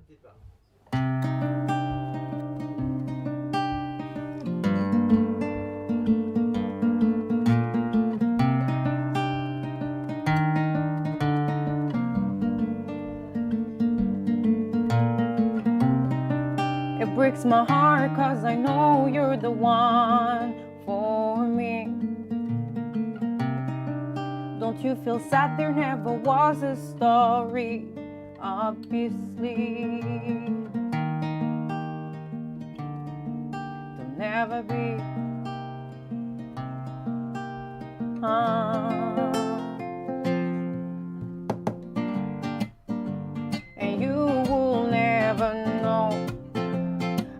départ. It breaks my heart 'cause I know you're the one for me. Don't you feel sad? There never was a story, obviously. There'll never be. And you will never know.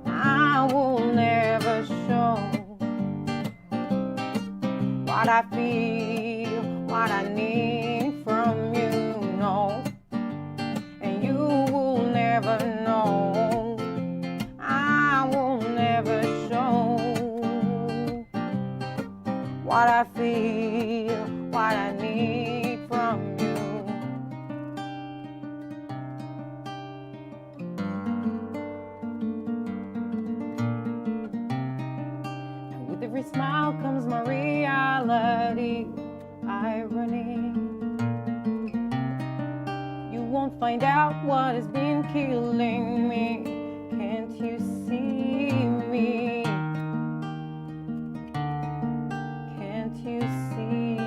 I will never show what I feel, what I need from you, no. And you will never know. I will never show what I feel, what I need from you. And with every smile comes my reality, irony. You won't find out what has been killing me. Can't you see me? Can't you see?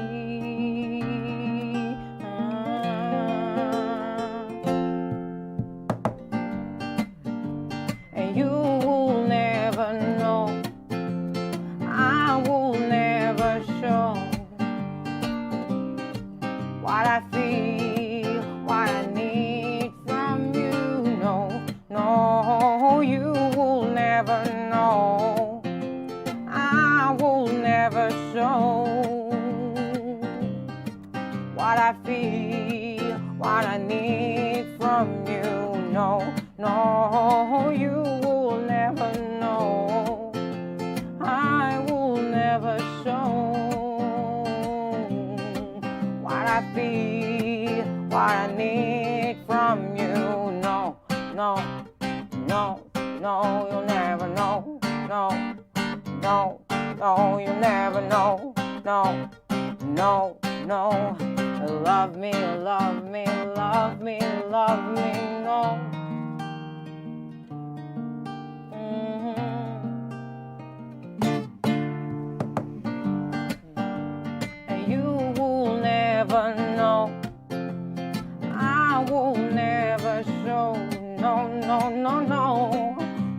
And you will never know. I will never show what I feel, what I need from you. No, no, you will never know. I will never show what I feel, what I need from you. No, no, you will never know. I will never show what I feel, what I need from you. No, no, no, no, you'll never know. No, no, no, you'll never know. No, no, no. Love me, love me, love me, love me, no. And you will never know. I will never show. No, no, no, no.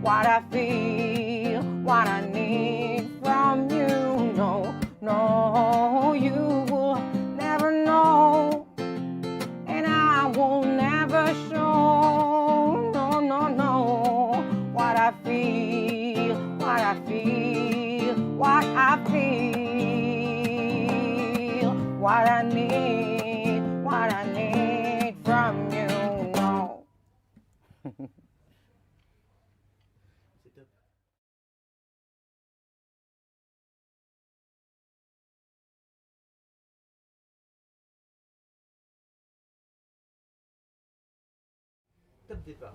What I feel, what I need from you. No, no, you will never know. And I will never show. No, no, no. What I feel, what I feel, what I feel, what I need from you. No. C'est top. Top départ.